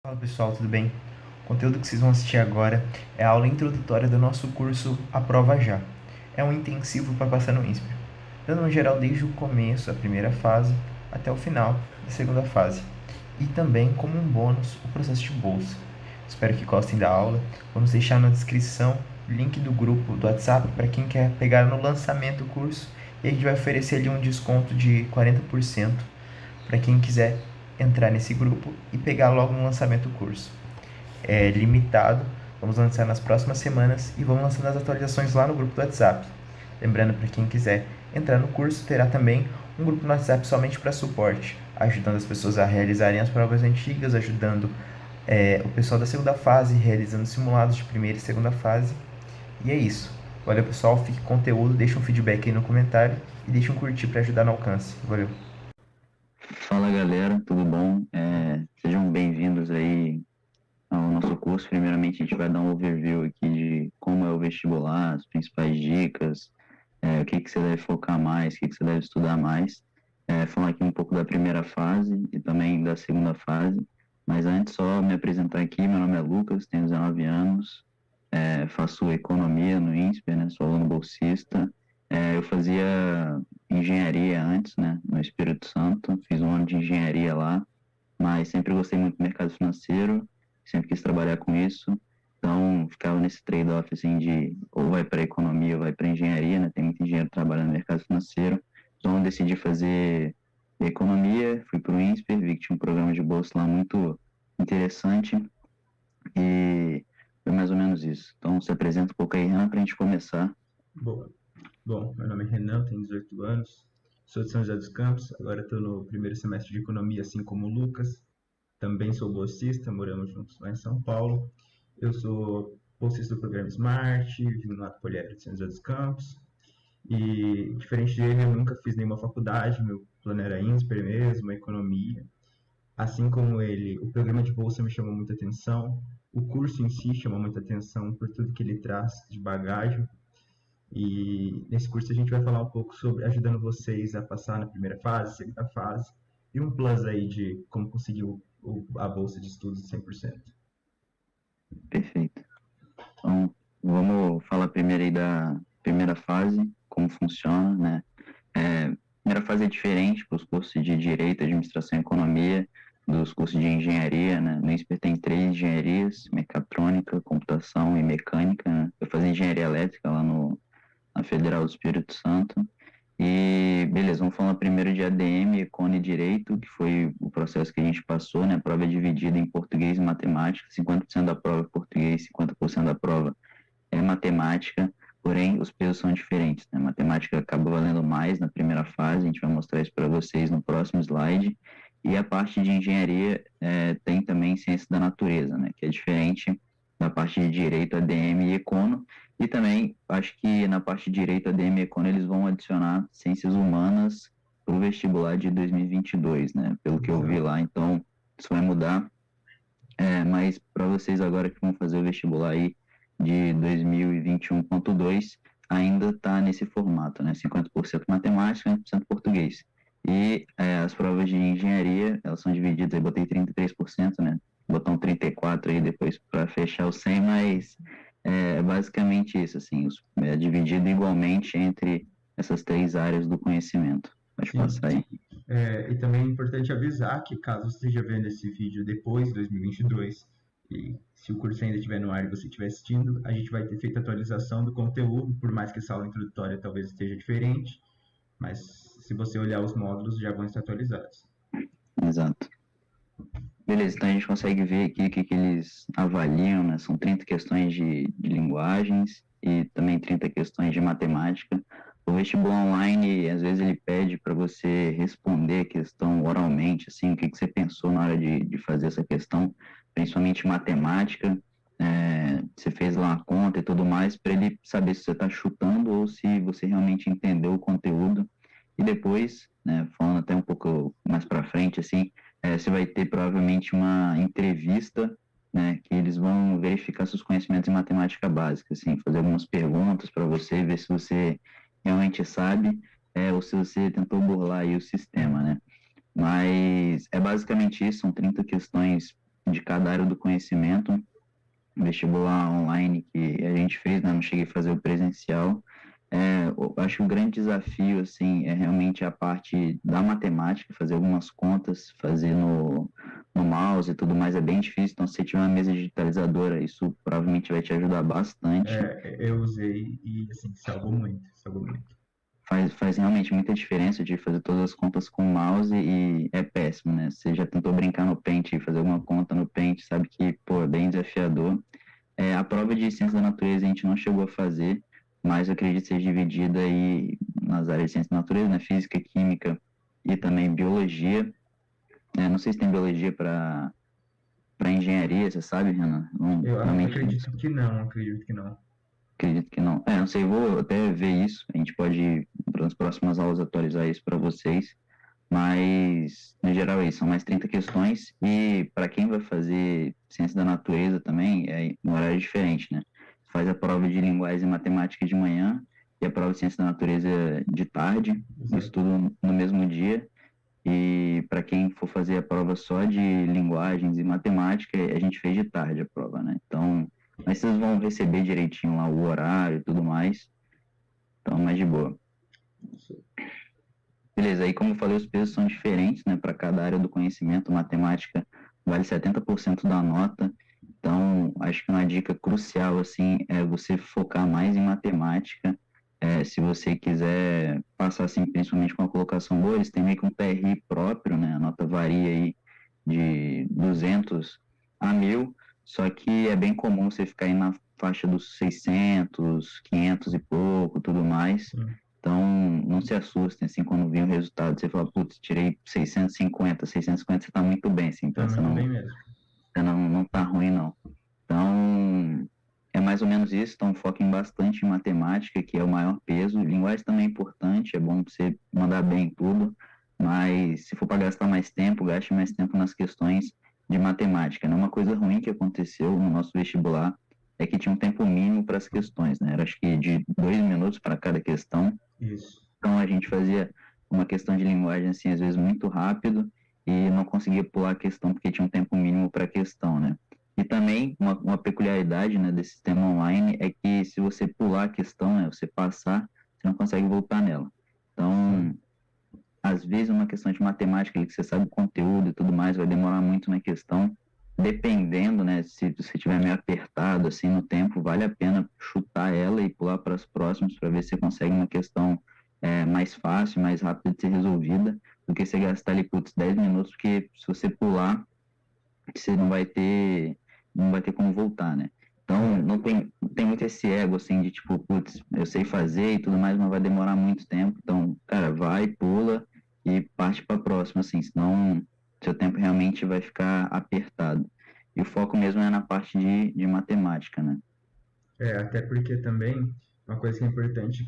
Fala pessoal, tudo bem? O conteúdo que vocês vão assistir agora é a aula introdutória do nosso curso Aprova Já. É um intensivo para passar no INSPER, dando um geral desde o começo, a primeira fase, até o final da segunda fase. E também, como um bônus, o processo de bolsa. Espero que gostem da aula. Vamos deixar na descrição o link do grupo do WhatsApp para quem quer pegar no lançamento do curso. E a gente vai oferecer ali um desconto de 40% para quem quiser entrar nesse grupo e pegar logo no lançamento do curso. É limitado, vamos lançar nas próximas semanas e vamos lançando as atualizações lá no grupo do WhatsApp. Lembrando, para quem quiser entrar no curso, terá também um grupo no WhatsApp somente para suporte, ajudando as pessoas a realizarem as provas antigas, ajudando o pessoal da segunda fase, realizando simulados de primeira e segunda fase. E é isso. Valeu, pessoal. Fique com conteúdo, deixa um feedback aí no comentário e deixa um curtir para ajudar no alcance. Valeu. Fala galera, tudo bom? Sejam bem-vindos aí ao nosso curso. Primeiramente, a gente vai dar um overview aqui de como é o vestibular, as principais dicas, o que que você deve focar mais, o que que você deve estudar mais. Falar aqui um pouco da primeira fase e também da segunda fase. Mas antes, só me apresentar aqui. Meu nome é Lucas, tenho 19 anos, faço economia no INSPER, né? Sou aluno bolsista. Eu fazia engenharia antes, né? No Espírito Santo, fiz um ano de engenharia lá, mas sempre gostei muito do mercado financeiro, sempre quis trabalhar com isso. Então, ficava nesse trade-off, assim, de ou vai para economia ou vai para engenharia, né? Tem muito engenheiro trabalhando no mercado financeiro. Então, eu decidi fazer economia, fui para o INSPER, vi que tinha um programa de bolsa lá muito interessante e foi mais ou menos isso. Então, se apresenta um pouco aí, Renan, para a gente começar. Boa. Bom, meu nome é Renan, tenho 18 anos, sou de São José dos Campos, agora estou no primeiro semestre de Economia, assim como o Lucas. Também sou bolsista, moramos juntos lá em São Paulo. Eu sou bolsista do programa Smart, vim lá do Poliedro de São José dos Campos. E, diferente dele, eu nunca fiz nenhuma faculdade, meu plano era INSPER mesmo, Economia. Assim como ele, o programa de bolsa me chamou muita atenção, o curso em si chamou muita atenção por tudo que ele traz de bagagem. E nesse curso a gente vai falar um pouco sobre ajudando vocês a passar na primeira fase, segunda fase, e um plus aí de como conseguir a bolsa de estudos de 100%. Perfeito. Então, vamos falar primeiro aí da primeira fase, como funciona, né? A primeira fase é diferente para os cursos de Direito, Administração e Economia, dos cursos de Engenharia, né? No INSPER tem três engenharias: Mecatrônica, Computação e Mecânica, né? Eu fazia Engenharia Elétrica lá na Federal do Espírito Santo. E, beleza, vamos falar primeiro de ADM, Econ e Direito, que foi o processo que a gente passou, né? A prova é dividida em português e matemática, 50% da prova é português, 50% da prova é matemática, porém os pesos são diferentes, né? Matemática acaba valendo mais na primeira fase, a gente vai mostrar isso para vocês no próximo slide, e a parte de engenharia tem também ciência da natureza, né? Que é diferente da parte de direito, ADM e econo, e também acho que na parte de direito, ADM e econo, eles vão adicionar ciências humanas para o vestibular de 2022, né? Pelo que eu vi Exato. lá, então isso vai mudar, mas para vocês agora que vão fazer o vestibular aí de 2021.2, ainda está nesse formato, né? 50% matemática, 50% português. E as provas de engenharia, elas são divididas, eu botei 33%, né? Botar um 34 aí depois para fechar o 100, mas é basicamente isso, assim, é dividido igualmente entre essas três áreas do conhecimento. Pode Sim. passar aí. E também é importante avisar que caso você esteja vendo esse vídeo depois de 2022, e se o curso ainda estiver no ar e você estiver assistindo, a gente vai ter feito atualização do conteúdo, por mais que essa aula introdutória talvez esteja diferente, mas se você olhar os módulos já vão estar atualizados. Exato. Beleza, então a gente consegue ver aqui o que, que eles avaliam, né? São 30 questões de linguagens e também 30 questões de matemática. O vestibular online, às vezes, ele pede para você responder a questão oralmente, assim, o que, que você pensou na hora de fazer essa questão, principalmente matemática. Você fez lá a conta e tudo mais, para ele saber se você está chutando ou se você realmente entendeu o conteúdo. E depois, né, falando até um pouco mais para frente, assim, você vai ter provavelmente uma entrevista, né, que eles vão verificar seus conhecimentos em matemática básica, assim, fazer algumas perguntas para você, ver se você realmente sabe, ou se você tentou burlar aí o sistema, né? Mas é basicamente isso, são 30 questões de cada área do conhecimento, vestibular online que a gente fez, né? Não cheguei a fazer o presencial. Eu acho que o grande desafio, assim, é realmente a parte da matemática, fazer algumas contas, fazer no mouse e tudo mais, é bem difícil. Então, se você tiver uma mesa digitalizadora, isso provavelmente vai te ajudar bastante. Eu usei e, assim, salvou muito, salvou muito. Faz realmente muita diferença de fazer todas as contas com o mouse e é péssimo, né? Você já tentou brincar no Paint e fazer alguma conta no Paint, sabe que, pô, é bem desafiador. A prova de ciência da natureza a gente não chegou a fazer, mas eu acredito ser dividida aí nas áreas de ciência da natureza, né? Física, química e também biologia. Não sei se tem biologia para engenharia, você sabe, Renan? Não, Eu realmente não acredito que não, acredito que não. acredito que não. Não sei, vou até ver isso. A gente pode, nas próximas aulas, atualizar isso para vocês. Mas, no geral, é isso. São mais 30 questões. E para quem vai fazer ciência da natureza também, é um horário diferente, né? Faz a prova de linguagem e matemática de manhã e a prova de ciência da natureza de tarde. Isso Exato. tudo no mesmo dia. E para quem for fazer a prova só de linguagens e matemática, a gente fez de tarde a prova, né? Então, mas vocês vão receber direitinho lá o horário e tudo mais. Então, mais de boa. Beleza, aí como eu falei, os pesos são diferentes, né, para cada área do conhecimento. Matemática vale 70% da nota. Então, acho que uma dica crucial, assim, é você focar mais em matemática. Se você quiser passar, assim, principalmente com a colocação boa, eles têm meio que um TRI próprio, né, a nota varia aí de 200 a 1.000, só que é bem comum você ficar aí na faixa dos 600, 500 e pouco, tudo mais. Sim. Então, não se assustem, assim, quando vir o resultado, você fala, putz, tirei 650, 650, você tá muito bem, assim, Tá então muito bem mesmo. você não tá ruim, não. Então, é mais ou menos isso, então foquem bastante em matemática, que é o maior peso. Linguagem também é importante, é bom você mandar bem em tudo, mas se for para gastar mais tempo, gaste mais tempo nas questões de matemática, né? Uma coisa ruim que aconteceu no nosso vestibular é que tinha um tempo mínimo para as questões, né? Era acho que de 2 minutos para cada questão. Isso. Então a gente fazia uma questão de linguagem assim, às vezes muito rápido e não conseguia pular a questão porque tinha um tempo mínimo para a questão, né? E também uma peculiaridade, né, desse sistema online é que se você pular a questão, né, você passar, você não consegue voltar nela. Então, Sim. às vezes uma questão de matemática, ali, que você sabe o conteúdo e tudo mais, vai demorar muito na questão. Dependendo, né, se você estiver meio apertado assim no tempo, vale a pena chutar ela e pular para as próximas para ver se você consegue uma questão mais fácil, mais rápida de ser resolvida, do que você gastar ali, putz, 10 minutos, porque se você pular, você não vai ter como voltar, né? Então, não tem muito esse ego, assim, de tipo, putz, eu sei fazer e tudo mais, mas vai demorar muito tempo. Então, cara, vai, pula e parte para a próxima, assim, senão seu tempo realmente vai ficar apertado. E o foco mesmo é na parte de matemática, né? Até porque também uma coisa que é importante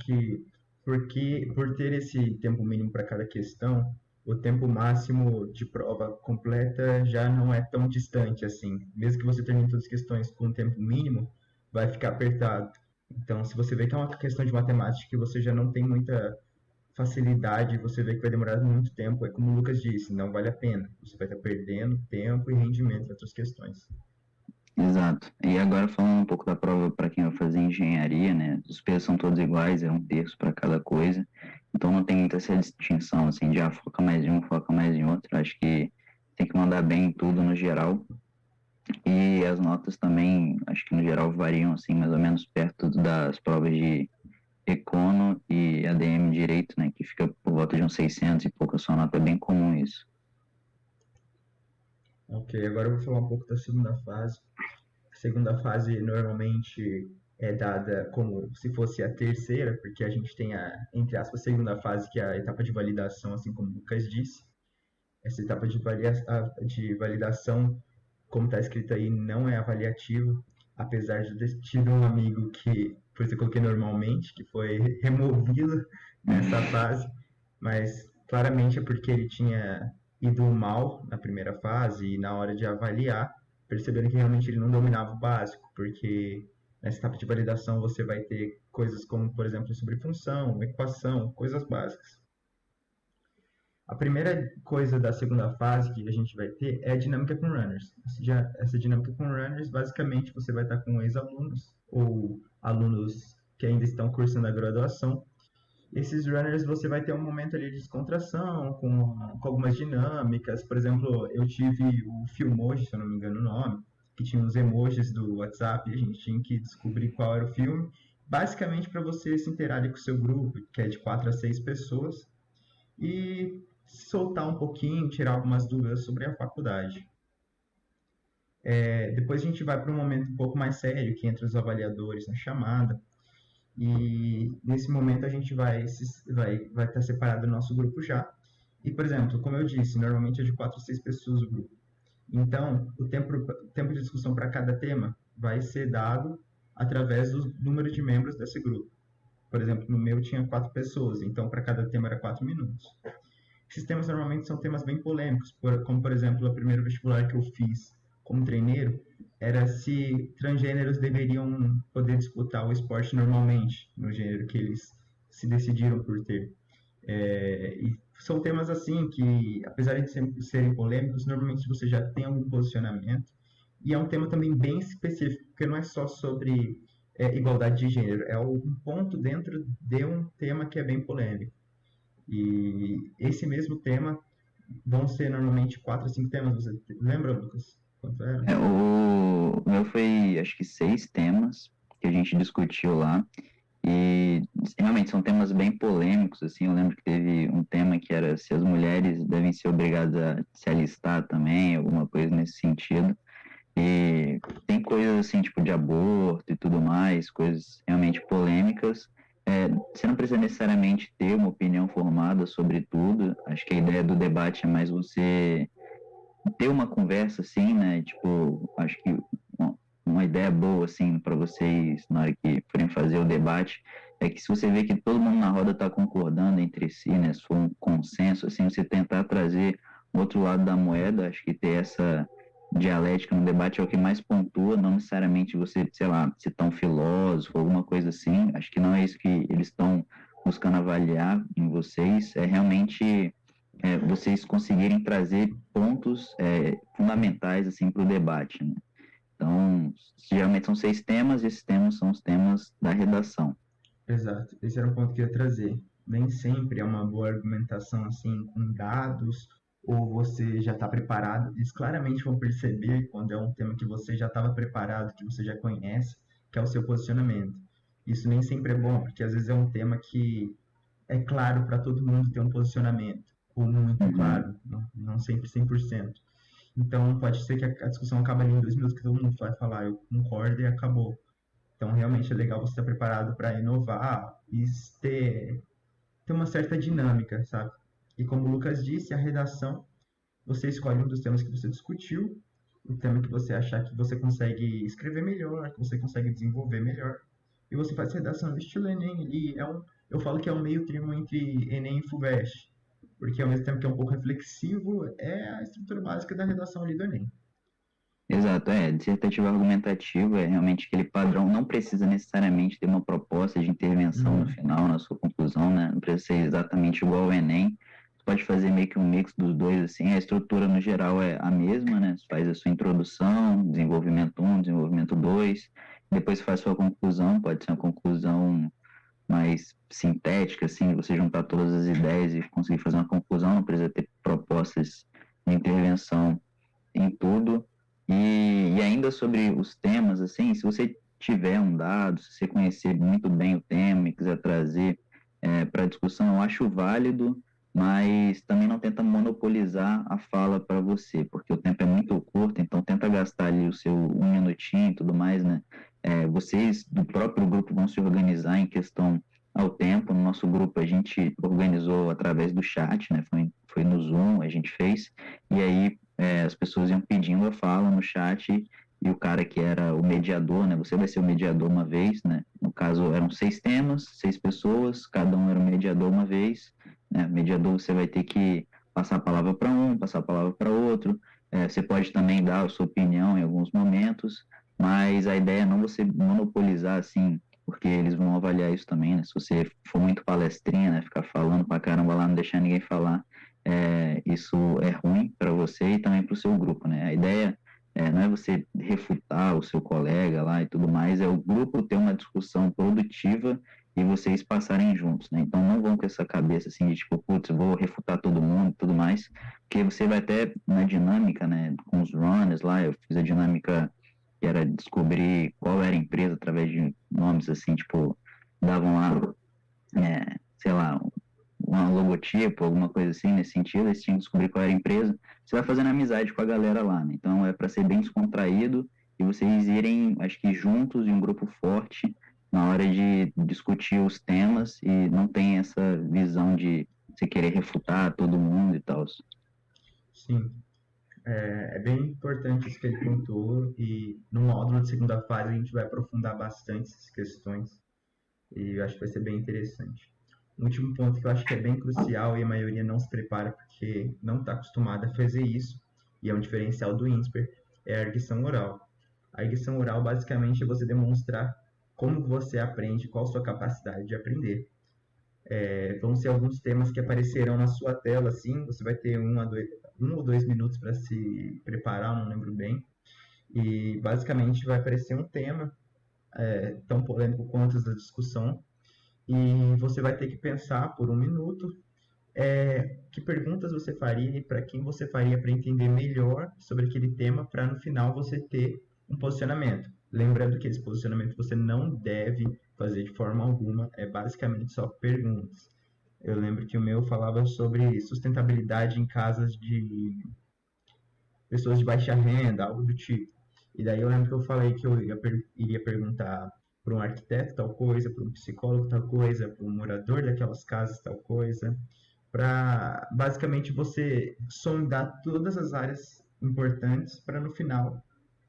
porque por ter esse tempo mínimo para cada questão, o tempo máximo de prova completa já não é tão distante assim. Mesmo que você termine todas as questões com um tempo mínimo, vai ficar apertado. Então, se você vê que é uma questão de matemática que você já não tem muita facilidade, você vê que vai demorar muito tempo, é como o Lucas disse, não vale a pena. Você vai estar perdendo tempo e rendimento em outras questões. Exato. E agora falando um pouco da prova para quem vai fazer engenharia, né? Os pesos são todos iguais, é um terço para cada coisa. Então não tem muita essa distinção, assim, de foca mais em um, foca mais em outro. Acho que tem que mandar bem em tudo no geral. E as notas também, acho que no geral variam, assim, mais ou menos perto das provas de Econo e ADM Direito, né? Que fica por volta de uns 600 e pouco a sua nota, é bem comum isso. Ok, agora eu vou falar um pouco da segunda fase. A segunda fase normalmente é dada como se fosse a terceira, porque a gente tem entre aspas, segunda fase, que é a etapa de validação, assim como o Lucas disse. Essa etapa de validação, como está escrito aí, não é avaliativo, apesar de eu ter tido um amigo que, por isso eu coloquei normalmente, que foi removido nessa fase, mas claramente é porque ele tinha ido mal na primeira fase e na hora de avaliar, percebendo que realmente ele não dominava o básico, porque nessa etapa de validação você vai ter coisas como, por exemplo, sobre função, equação, coisas básicas. A primeira coisa da segunda fase que a gente vai ter é a dinâmica com runners. Essa dinâmica com runners, basicamente, você vai estar com ex-alunos ou alunos que ainda estão cursando a graduação. Esses runners você vai ter um momento ali de descontração, com algumas dinâmicas. Por exemplo, eu tive o Filmoji, se eu não me engano o nome, que tinha os emojis do WhatsApp e a gente tinha que descobrir qual era o filme. Basicamente para você se interagir com o seu grupo, que é de 4 a 6 pessoas, e soltar um pouquinho, tirar algumas dúvidas sobre a faculdade. Depois a gente vai para um momento um pouco mais sério, que entra os avaliadores na chamada, e nesse momento a gente vai estar separado do nosso grupo já. E, por exemplo, como eu disse, normalmente é de 4 a 6 pessoas o grupo. Então, o tempo de discussão para cada tema vai ser dado através do número de membros desse grupo. Por exemplo, no meu tinha 4 pessoas, então para cada tema era 4 minutos. Esses temas normalmente são temas bem polêmicos, como, por exemplo, o primeiro vestibular que eu fiz como treineiro era se transgêneros deveriam poder disputar o esporte normalmente, no gênero que eles se decidiram por ter. E são temas assim que, apesar de serem polêmicos, normalmente você já tem algum posicionamento. E é um tema também bem específico, porque não é só sobre igualdade de gênero, é um ponto dentro de um tema que é bem polêmico. E esse mesmo tema vão ser normalmente 4 a 5 temas. Você lembra, Lucas? Quanto era? O meu foi, acho que 6 temas que a gente discutiu lá. E realmente são temas bem polêmicos, assim. Eu lembro que teve um tema que era se as mulheres devem ser obrigadas a se alistar também, alguma coisa nesse sentido. E tem coisas assim, tipo de aborto e tudo mais, coisas realmente polêmicas. Você não precisa necessariamente ter uma opinião formada sobre tudo. Acho que a ideia do debate é mais você ter uma conversa assim, né? Tipo, acho que uma ideia boa assim para vocês na hora que forem fazer o debate é que se você vê que todo mundo na roda está concordando entre si, né? Se for um consenso, assim, você tentar trazer o outro lado da moeda, acho que ter essa dialética no debate é o que mais pontua, não necessariamente você, sei lá, citar um filósofo, alguma coisa assim. Acho que não é isso que eles estão buscando avaliar em vocês, é realmente vocês conseguirem trazer pontos fundamentais assim para o debate, né? Então, geralmente são 6 temas, e esses temas são os temas da redação. Exato, esse era um ponto que eu ia trazer. Nem sempre é uma boa argumentação assim com dados ou você já está preparado. Eles claramente vão perceber quando é um tema que você já estava preparado, que você já conhece, que é o seu posicionamento. Isso nem sempre é bom, porque às vezes é um tema que é claro para todo mundo ter um posicionamento, ou muito Uhum. claro, não sempre 100%. Então pode ser que a discussão acabe ali em 2 minutos, que todo mundo vai falar, eu concordo e acabou. Então, realmente é legal você estar preparado para inovar e ter uma certa dinâmica, sabe? E como o Lucas disse, a redação, você escolhe um dos temas que você discutiu, o tema que você achar que você consegue escrever melhor, que você consegue desenvolver melhor, e você faz redação no estilo Enem. Eu falo que é um meio termo entre Enem e FUVEST, porque ao mesmo tempo que é um pouco reflexivo, é a estrutura básica da redação ali do Enem. Exato, dissertativo argumentativo é realmente aquele padrão, não precisa necessariamente ter uma proposta de intervenção no Uhum. final, na sua conclusão, né? Não precisa ser exatamente igual ao Enem, você pode fazer meio que um mix dos dois, assim, a estrutura no geral é a mesma, né? Você faz a sua introdução, desenvolvimento 1, desenvolvimento 2, depois você faz a sua conclusão, pode ser uma conclusão mais sintética, assim, você juntar todas as ideias e conseguir fazer uma conclusão, não precisa ter propostas de intervenção em tudo. E ainda sobre os temas, assim, se você tiver um dado, se você conhecer muito bem o tema e quiser trazer para discussão, eu acho válido, mas também não tenta monopolizar a fala para você, porque o tempo é muito curto, então tenta gastar ali o seu 1 minutinho e tudo mais, né? Vocês do próprio grupo vão se organizar em questão ao tempo. No nosso grupo a gente organizou através do chat, né? Foi no Zoom, a gente fez, e aí as pessoas iam pedindo a fala no chat e o cara que era o mediador, né? Você vai ser o mediador uma vez, né? No caso, eram 6 temas, 6 pessoas, cada um era o mediador uma vez, né? Mediador, você vai ter que passar a palavra para um, passar a palavra para outro. Você pode também dar a sua opinião em alguns momentos, mas a ideia é não você monopolizar, assim, porque eles vão avaliar isso também, né? Se você for muito palestrinha, né? Ficar falando pra caramba lá, não deixar ninguém falar, isso é ruim para você e também para o seu grupo, né? A ideia não é você refutar o seu colega lá e tudo mais, é o grupo ter uma discussão produtiva e vocês passarem juntos, né? Então não vão com essa cabeça assim de tipo, putz, eu vou refutar todo mundo e tudo mais, porque você vai até na dinâmica, né, com os runners lá, eu fiz a dinâmica que era descobrir qual era a empresa através de nomes assim, tipo, davam lá, sei lá, um logotipo, alguma coisa assim, nesse sentido, eles tinham que descobrir qual era a empresa. Você vai fazendo amizade com a galera lá, né? Então é para ser bem descontraído e vocês irem, acho que juntos em um grupo forte na hora de discutir os temas e não tem essa visão de você querer refutar todo mundo e tal. Sim, é bem importante isso que ele contou e no módulo de segunda fase a gente vai aprofundar bastante essas questões e eu acho que vai ser bem interessante. Um último ponto que eu acho que é bem crucial e a maioria não se prepara porque não está acostumada a fazer isso, e é um diferencial do INSPER, é a erguição oral. A erguição oral basicamente é você demonstrar como você aprende, qual a sua capacidade de aprender. Vão ser alguns temas que aparecerão na sua tela, assim, você vai ter 1 ou 2 minutos para se preparar, não lembro bem, e basicamente vai aparecer um tema tão polêmico quanto essa discussão, e você vai ter que pensar por 1 minuto que perguntas você faria e para quem você faria para entender melhor sobre aquele tema, para no final você ter um posicionamento. Lembrando que esse posicionamento você não deve fazer de forma alguma, é basicamente só perguntas. Eu lembro que o meu falava sobre sustentabilidade em casas de pessoas de baixa renda, algo do tipo. E daí eu lembro que eu falei que eu iria perguntar para um arquiteto tal coisa, para um psicólogo tal coisa, para um morador daquelas casas tal coisa, para basicamente você sondar todas as áreas importantes para no final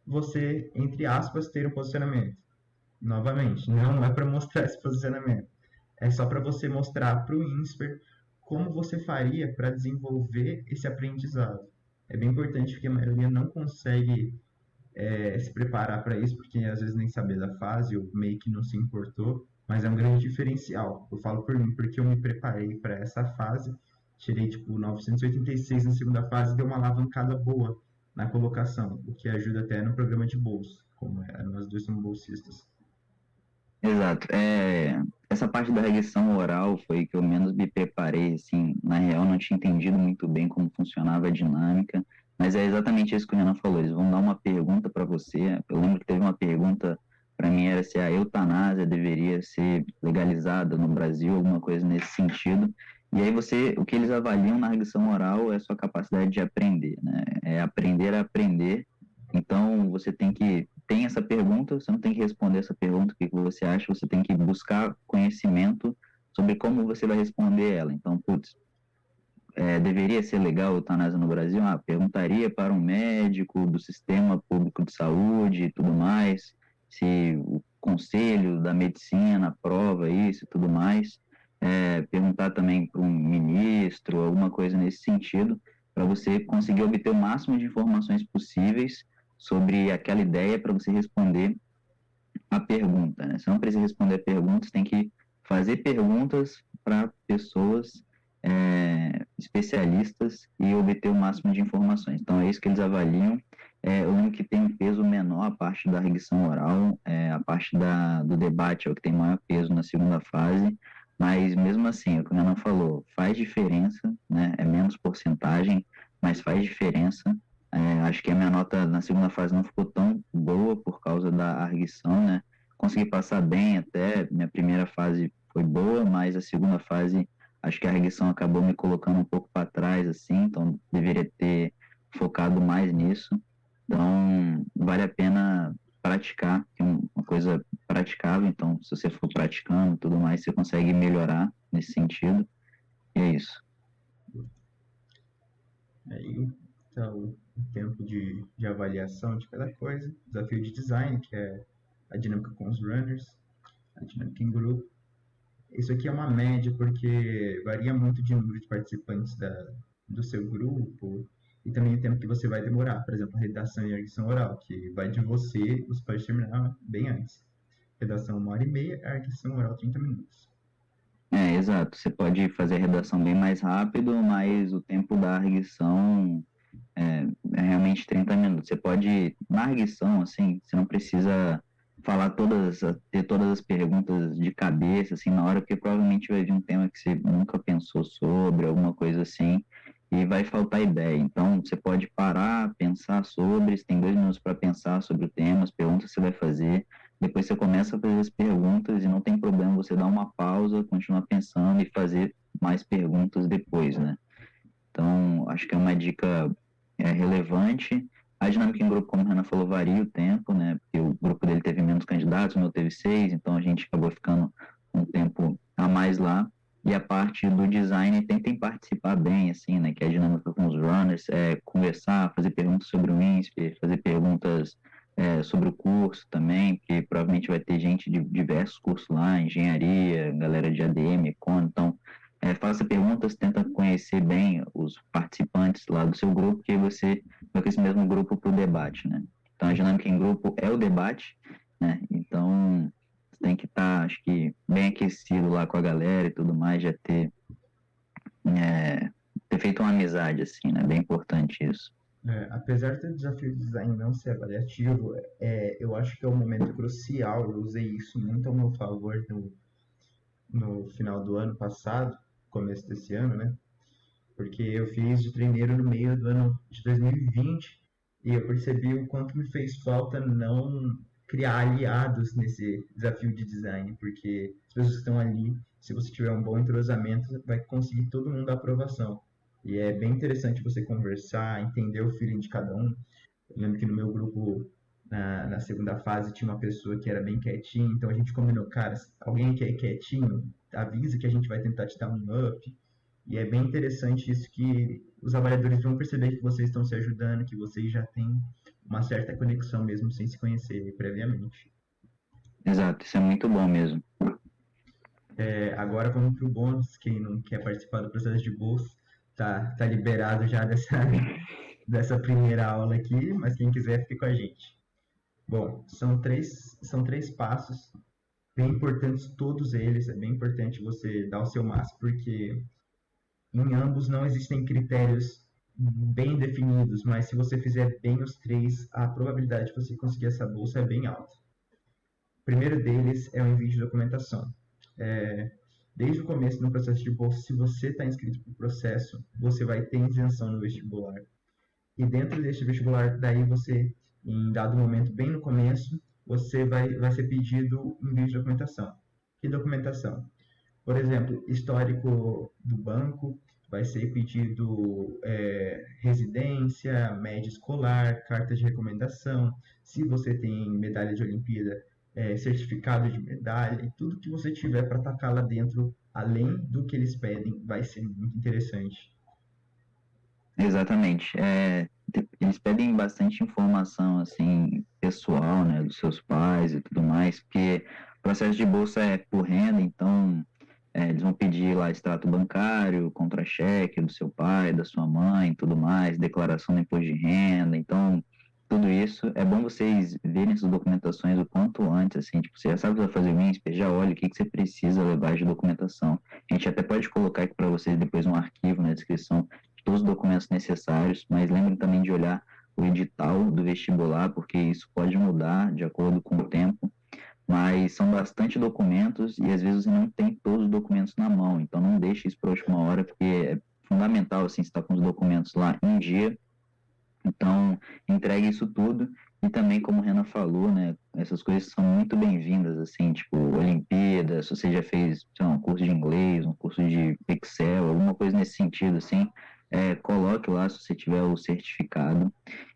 você, entre aspas, ter um posicionamento. Novamente, não é para mostrar esse posicionamento, é só para você mostrar para o INSPER como você faria para desenvolver esse aprendizado. É bem importante porque a maioria não consegue se preparar para isso, porque às vezes nem sabia da fase ou meio que não se importou, mas é um grande diferencial. Eu falo por mim porque eu me preparei para essa fase, tirei tipo 986 na segunda fase e deu uma alavancada boa na colocação, o que ajuda até no programa de bolsa, como nós dois somos bolsistas. Exato. Essa parte da regressão oral foi que eu menos me preparei, assim, na real não tinha entendido muito bem como funcionava a dinâmica, mas é exatamente isso que o Renan falou, eles vão dar uma pergunta para você, eu lembro que teve uma pergunta para mim, era se a eutanásia deveria ser legalizada no Brasil, alguma coisa nesse sentido, e aí o que eles avaliam na regressão oral é a sua capacidade de aprender, né, é aprender a aprender, então você tem essa pergunta, você não tem que responder essa pergunta, o que você acha, você tem que buscar conhecimento sobre como você vai responder ela. Então, putz, deveria ser legal a eutanásia no Brasil? Perguntaria para um médico do sistema público de saúde e tudo mais, se o conselho da medicina aprova isso e tudo mais. Perguntar também para um ministro, alguma coisa nesse sentido, para você conseguir obter o máximo de informações possíveis sobre aquela ideia para você responder a pergunta, né? Você não precisa responder a pergunta, você tem que fazer perguntas para pessoas especialistas e obter o máximo de informações. Então, é isso que eles avaliam. Eu lembro que tem um peso menor a parte da regressão oral, a parte do debate é o que tem maior peso na segunda fase, mas mesmo assim, é o que o Renan falou, faz diferença, né? É menos porcentagem, mas faz diferença. Acho que a minha nota na segunda fase não ficou tão boa por causa da arguição, né? Consegui passar bem até, minha primeira fase foi boa, mas a segunda fase, acho que a arguição acabou me colocando um pouco para trás, assim, então deveria ter focado mais nisso. Então, vale a pena praticar, que é uma coisa praticável, então, se você for praticando e tudo mais, você consegue melhorar nesse sentido, e é isso. Aí está o tempo de avaliação de cada coisa, desafio de design, que é a dinâmica com os runners, a dinâmica em grupo. Isso aqui é uma média porque varia muito de número de participantes do seu grupo e também o tempo que você vai demorar. Por exemplo, a redação e a arguição oral, que vai de você pode terminar bem antes. Redação 1 hora e meia, a arguição oral 30 minutos. Exato. Você pode fazer a redação bem mais rápido, mas o tempo da arguição é realmente 30 minutos. Você pode, na arguição, assim, você não precisa falar ter todas as perguntas de cabeça, assim, na hora, porque provavelmente vai vir um tema que você nunca pensou sobre, alguma coisa assim, e vai faltar ideia. Então, você pode parar, pensar sobre, você tem 2 minutos para pensar sobre o tema, as perguntas que você vai fazer, depois você começa a fazer as perguntas e não tem problema você dar uma pausa, continuar pensando e fazer mais perguntas depois, né? Então, acho que é uma dica relevante. A dinâmica em grupo, como a Renan falou, varia o tempo, né? Porque o grupo dele teve menos candidatos, o meu teve 6, então a gente acabou ficando um tempo a mais lá. E a parte do design, tentem participar bem, assim, né? Que é a dinâmica com os runners, conversar, fazer perguntas sobre o INSPE, fazer perguntas sobre o curso também, porque provavelmente vai ter gente de diversos cursos lá, engenharia, galera de ADM, econ, então faça perguntas, tenta conhecer bem os participantes lá do seu grupo, que você vai com esse mesmo grupo para o debate, né? Então, a dinâmica em grupo é o debate, né? Então, você tem que estar, acho que, bem aquecido lá com a galera e tudo mais, já ter feito uma amizade, assim, né? Bem importante isso. Apesar do desafio de design não ser avaliativo, eu acho que é um momento crucial. Eu usei isso muito ao meu favor no final do ano passado, começo desse ano, né? Porque eu fiz de treineiro no meio do ano de 2020 e eu percebi o quanto me fez falta não criar aliados nesse desafio de design, porque as pessoas que estão ali, se você tiver um bom entrosamento, vai conseguir todo mundo a aprovação. E é bem interessante você conversar, entender o feeling de cada um. Eu lembro que no meu grupo, na segunda fase, tinha uma pessoa que era bem quietinha, então a gente combinou, cara, alguém que é quietinho, avisa que a gente vai tentar te dar um up. E é bem interessante isso que os avaliadores vão perceber que vocês estão se ajudando, que vocês já têm uma certa conexão mesmo sem se conhecer previamente. Exato, isso é muito bom mesmo. Agora vamos para o bônus. Quem não quer participar do processo de bolsa tá liberado já dessa primeira aula aqui, mas quem quiser fique com a gente. Bom, são três passos bem importantes, todos eles. É bem importante você dar o seu máximo, porque em ambos não existem critérios bem definidos, mas se você fizer bem os três, a probabilidade de você conseguir essa bolsa é bem alta. O primeiro deles é o envio de documentação. Desde o começo no processo de bolsa, se você está inscrito para o processo, você vai ter isenção no vestibular. E dentro deste vestibular, daí você, em dado momento, bem no começo, você vai ser pedido envio de documentação. Que documentação? Por exemplo, histórico do banco, vai ser pedido residência, média escolar, carta de recomendação, se você tem medalha de Olimpíada, certificado de medalha, e tudo que você tiver para tacar lá dentro, além do que eles pedem, vai ser muito interessante. Exatamente. Eles pedem bastante informação, assim, pessoal, né, dos seus pais e tudo mais, porque o processo de bolsa é por renda, então eles vão pedir lá extrato bancário, contra-cheque do seu pai, da sua mãe, tudo mais, declaração do imposto de renda, então tudo isso é bom vocês verem essas documentações o quanto antes, assim, tipo, você já sabe que vai fazer o INSPER, já olha o que você precisa levar de documentação. A gente até pode colocar aqui para vocês depois um arquivo na descrição de todos os documentos necessários, mas lembrem também de olhar o edital do vestibular, porque isso pode mudar de acordo com o tempo, mas são bastante documentos e às vezes você não tem todos os documentos na mão, então não deixe isso para a última hora, porque é fundamental, assim, estar com os documentos lá em dia. Então, entregue isso tudo e também, como o Renan falou, né, essas coisas são muito bem-vindas, assim, tipo, Olimpíada, se você já fez, sei lá, um curso de inglês, um curso de Excel, alguma coisa nesse sentido, assim, coloque lá se você tiver o certificado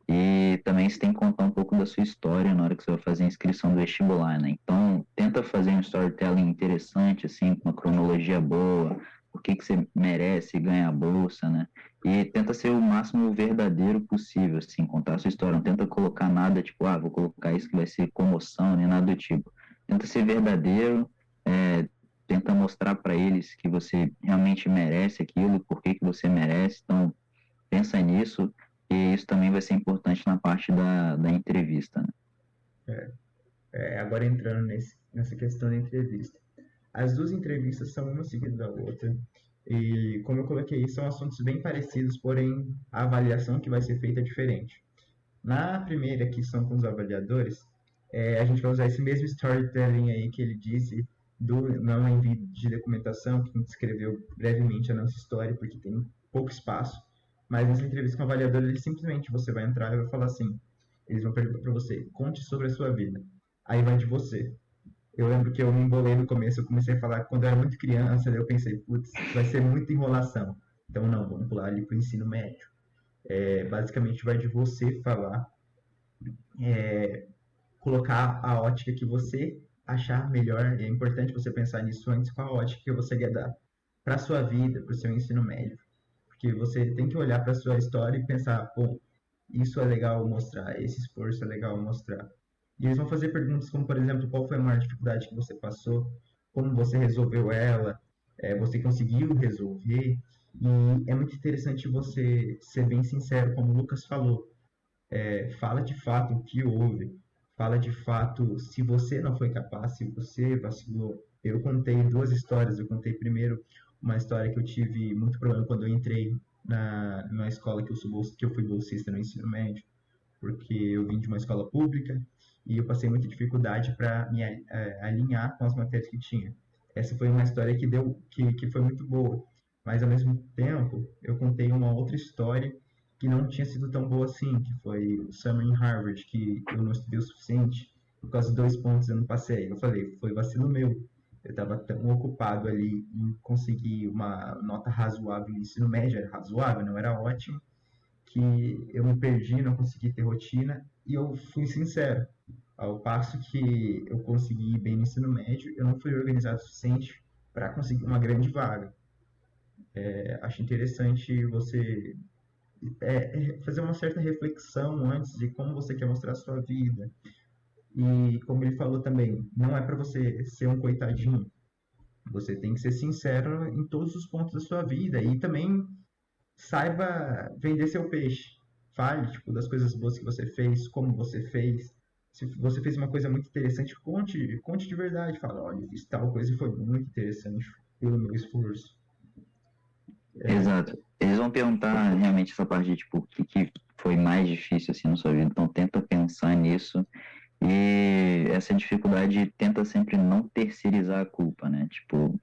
e também você tem que contar um pouco da sua história na hora que você vai fazer a inscrição do vestibular, né, então, tenta fazer um storytelling interessante, assim, com uma cronologia boa, por que que você merece ganhar a bolsa, né, e tenta ser o máximo verdadeiro possível, assim, contar a sua história. Não tenta colocar nada, tipo, vou colocar isso que vai ser comoção, nem nada do tipo. Tenta ser verdadeiro, tenta mostrar para eles que você realmente merece aquilo, por que que você merece. Então, pensa nisso, e isso também vai ser importante na parte da entrevista, né? Agora entrando nessa questão da entrevista. as duas entrevistas são uma seguida da outra. E, como eu coloquei, são assuntos bem parecidos, porém a avaliação que vai ser feita é diferente. Na primeira, que são com os avaliadores, a gente vai usar esse mesmo storytelling aí que ele disse do não envio de documentação, que a gente escreveu brevemente a nossa história, porque tem pouco espaço. Mas nessa entrevista com o avaliador, ele simplesmente você vai entrar e vai falar assim: eles vão perguntar para você, conte sobre a sua vida. Aí vai de você. Eu lembro que eu me embolei no começo, eu comecei a falar quando eu era muito criança, daí eu pensei, putz, vai ser muita enrolação. Então, não, vamos pular ali para o ensino médio. Basicamente, vai de você falar, colocar a ótica que você achar melhor. É importante você pensar nisso antes, qual a ótica que você quer dar para a sua vida, para o seu ensino médio. Porque você tem que olhar para a sua história e pensar, pô, isso é legal mostrar, esse esforço é legal mostrar. E eles vão fazer perguntas como, por exemplo, qual foi a maior dificuldade que você passou, como você resolveu ela, você conseguiu resolver. E é muito interessante você ser bem sincero, como o Lucas falou. Fala de fato o que houve, fala de fato se você não foi capaz, se você vacilou. Eu contei duas histórias. Eu contei primeiro uma história que eu tive muito problema quando eu entrei na escola que eu fui bolsista no ensino médio, porque eu vim de uma escola pública e eu passei muita dificuldade para me alinhar com as matérias que tinha. Essa foi uma história que foi muito boa, mas ao mesmo tempo eu contei uma outra história que não tinha sido tão boa assim, que foi o Summer em Harvard, que eu não estudei o suficiente, por causa de 2 pontos eu não passei. Eu falei, foi vacilo meu. Eu estava tão ocupado ali em conseguir uma nota razoável no ensino médio, era razoável, não era ótimo, que eu me perdi, não consegui ter rotina, e eu fui sincero. Ao passo que eu consegui ir bem no ensino médio, eu não fui organizado o suficiente para conseguir uma grande vaga. Acho interessante você fazer uma certa reflexão antes de como você quer mostrar a sua vida. E como ele falou também, não é para você ser um coitadinho. Você tem que ser sincero em todos os pontos da sua vida e também saiba vender seu peixe. Fale, tipo, das coisas boas que você fez, como você fez. Se você fez uma coisa muito interessante, conte de verdade. Fala, olha, eu fiz tal coisa e foi muito interessante pelo meu esforço. Exato. Eles vão perguntar realmente essa parte de, tipo, o que foi mais difícil, assim, na sua vida. Então, tenta pensar nisso. E essa dificuldade tenta sempre não terceirizar a culpa, né? Tipo,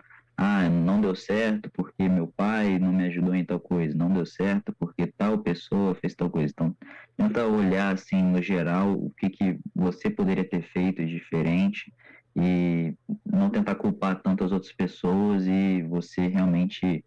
não deu certo porque meu pai não me ajudou em tal coisa. Não deu certo porque tal pessoa fez tal coisa. Então, tenta olhar, assim, no geral, o que você poderia ter feito de diferente e não tentar culpar tanto as outras pessoas e você realmente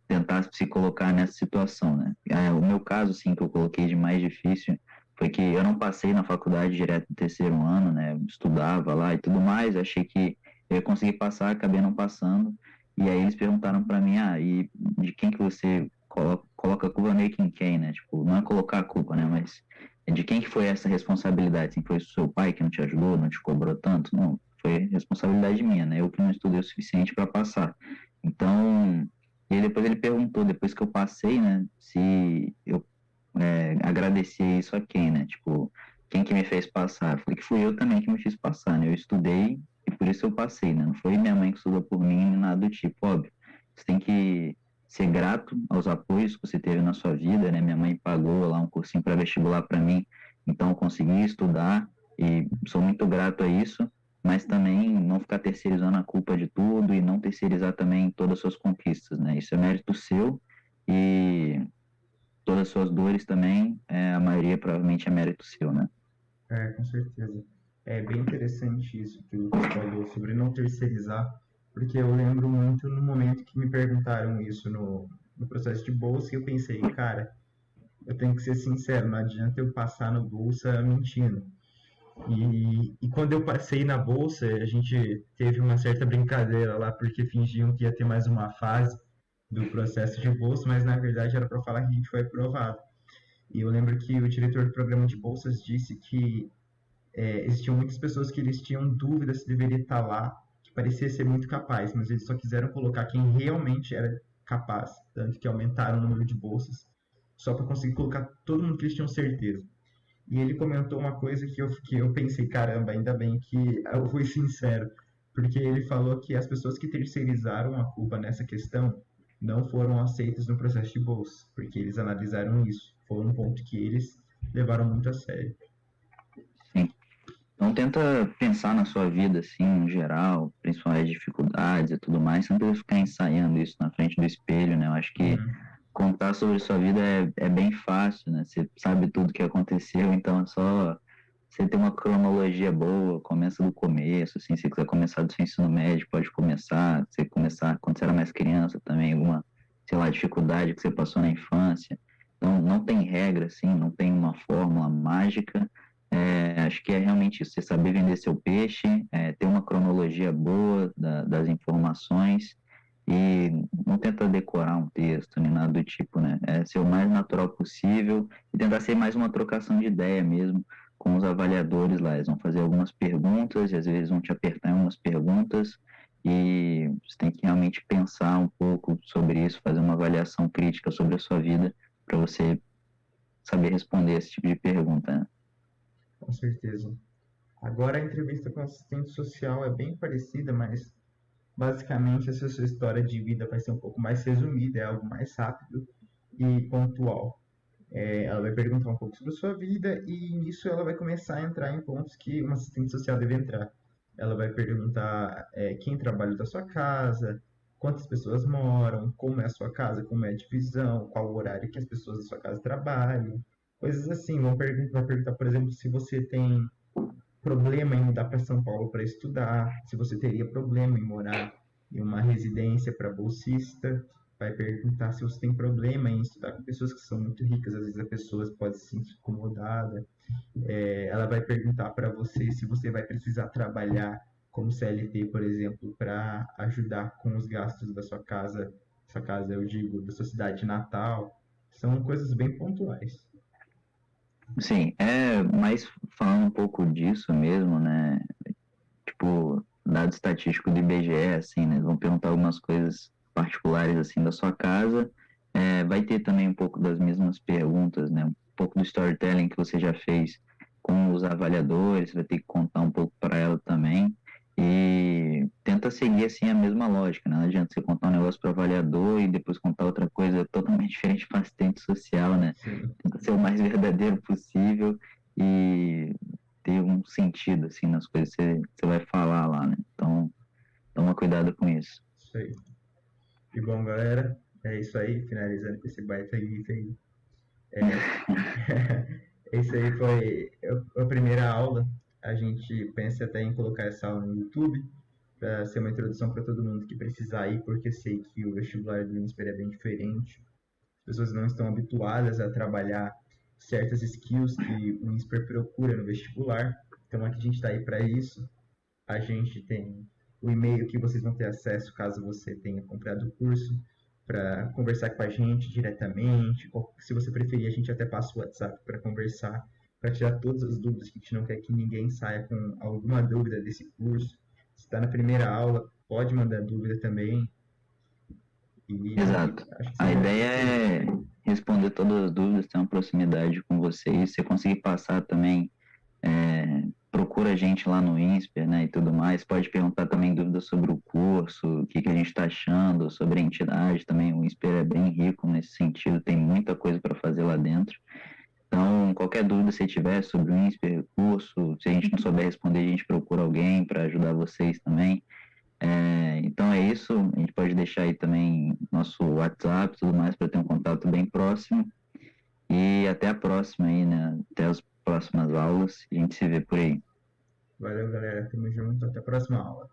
tentar se colocar nessa situação, né? O meu caso, sim, que eu coloquei de mais difícil foi que eu não passei na faculdade direto no terceiro ano, né? Eu estudava lá e tudo mais, achei que eu ia conseguir passar, acabei não passando. E aí eles perguntaram para mim, e de quem que você coloca a culpa meio que em quem, né? Tipo, não é colocar a culpa, né? Mas de quem que foi essa responsabilidade? Assim, foi o seu pai que não te ajudou, não te cobrou tanto? Não, foi responsabilidade minha, né? Eu que não estudei o suficiente para passar. Então, e aí depois ele perguntou, depois que eu passei, né, se eu agradecer isso a quem, né? Tipo, quem que me fez passar? Eu falei que fui eu também que me fiz passar, né? Eu estudei e por isso eu passei, né? Não foi minha mãe que estudou por mim, nem nada do tipo, óbvio. Você tem que ser grato aos apoios que você teve na sua vida, né? Minha mãe pagou lá um cursinho para vestibular para mim, então eu consegui estudar e sou muito grato a isso, mas também não ficar terceirizando a culpa de tudo e não terceirizar também todas as suas conquistas, né? Isso é mérito seu e todas as suas dores também, a maioria provavelmente é mérito seu, né? Com certeza. É bem interessante isso que o Lucas falou sobre não terceirizar, porque eu lembro muito no momento que me perguntaram isso no processo de bolsa, e eu pensei, cara, eu tenho que ser sincero, não adianta eu passar no bolsa mentindo. E quando eu passei na bolsa, a gente teve uma certa brincadeira lá, porque fingiam que ia ter mais uma fase do processo de bolsa, mas na verdade era para falar que a gente foi aprovado. E eu lembro que o diretor do programa de bolsas disse que existiam muitas pessoas que eles tinham dúvida se deveria estar lá, que parecia ser muito capaz, mas eles só quiseram colocar quem realmente era capaz, tanto que aumentaram o número de bolsas, só para conseguir colocar todo mundo que eles tinham certeza. E ele comentou uma coisa que eu pensei, caramba, ainda bem que eu fui sincero, porque ele falou que as pessoas que terceirizaram a culpa nessa questão não foram aceitas no processo de bolsa, porque eles analisaram isso. Foi um ponto que eles levaram muito a sério. Sim. Então tenta pensar na sua vida, assim, no geral, principalmente as dificuldades e tudo mais, você não precisa ficar ensaiando isso na frente do espelho, né? Eu acho que contar sobre sua vida é bem fácil, né? Você sabe tudo que aconteceu, então é só você ter uma cronologia boa, começa do começo, assim, se você quiser começar do seu ensino médio, pode começar, você começar quando você era mais criança também, alguma, sei lá, dificuldade que você passou na infância. Então, não tem regra, assim, não tem uma fórmula mágica. Acho que é realmente isso, você saber vender seu peixe, ter uma cronologia boa das informações e não tenta decorar um texto nem nada do tipo, né? É ser o mais natural possível e tentar ser mais uma trocação de ideia mesmo com os avaliadores lá. Eles vão fazer algumas perguntas e às vezes vão te apertar em umas perguntas e você tem que realmente pensar um pouco sobre isso, fazer uma avaliação crítica sobre a sua vida para você saber responder esse tipo de pergunta, né? Com certeza. Agora a entrevista com o assistente social é bem parecida, mas basicamente essa sua história de vida vai ser um pouco mais resumida, é algo mais rápido e pontual. Ela vai perguntar um pouco sobre a sua vida e nisso ela vai começar a entrar em pontos que uma assistente social deve entrar. Ela vai perguntar quem trabalha da sua casa, quantas pessoas moram, como é a sua casa, como é a divisão, qual o horário que as pessoas da sua casa trabalham, coisas assim. Vai perguntar, por exemplo, se você tem problema em mudar para São Paulo para estudar, se você teria problema em morar em uma residência para bolsista, vai perguntar se você tem problema em estudar com pessoas que são muito ricas, às vezes a pessoa pode se sentir incomodada. Ela vai perguntar para você se você vai precisar trabalhar como CLT, por exemplo, para ajudar com os gastos da sua casa, eu digo, da sua cidade natal. São coisas bem pontuais. Sim, mas falando um pouco disso mesmo, né? Tipo, dado estatístico do IBGE, assim, né? Vão perguntar algumas coisas particulares, assim, da sua casa. Vai ter também um pouco das mesmas perguntas, né? Um pouco do storytelling que você já fez com os avaliadores, vai ter que contar um pouco para ela também. E tenta seguir, assim, a mesma lógica, né? Não adianta você contar um negócio para o avaliador e depois contar outra coisa totalmente diferente para assistente social, né? Sim, Tenta ser o mais verdadeiro possível e ter um sentido, assim, nas coisas que você vai falar lá, né? Então, toma cuidado com isso. isso aí. E bom, galera, é isso aí, finalizando com esse baita riff aí. Esse aí foi a primeira aula. A gente pensa até em colocar essa aula no YouTube para ser uma introdução para todo mundo que precisar ir, porque sei que o vestibular do INSPER é bem diferente. As pessoas não estão habituadas a trabalhar certas skills que o INSPER procura no vestibular. Então aqui a gente está aí para isso. A gente tem o e-mail que vocês vão ter acesso caso você tenha comprado o curso para conversar com a gente diretamente. Se você preferir, a gente até passa o WhatsApp para conversar, para tirar todas as dúvidas, que a gente não quer que ninguém saia com alguma dúvida desse curso. Se está na primeira aula, pode mandar dúvida também. E Exato. acho que A seria ideia isso aí. é responder todas as dúvidas, ter uma proximidade com vocês, você conseguir passar também, procura a gente lá no INSPER, né, e tudo mais, pode perguntar também dúvidas sobre o curso, o que a gente está achando, sobre a entidade também, o INSPER é bem rico nesse sentido, tem muita coisa para fazer lá dentro. Então, qualquer dúvida que você tiver sobre o INSPER, curso, se a gente não souber responder, a gente procura alguém para ajudar vocês também. Então é isso, a gente pode deixar aí também nosso WhatsApp e tudo mais para ter um contato bem próximo. E até a próxima aí, né? Até as próximas aulas. A gente se vê por aí. Valeu, galera. Tamo junto. Até a próxima aula.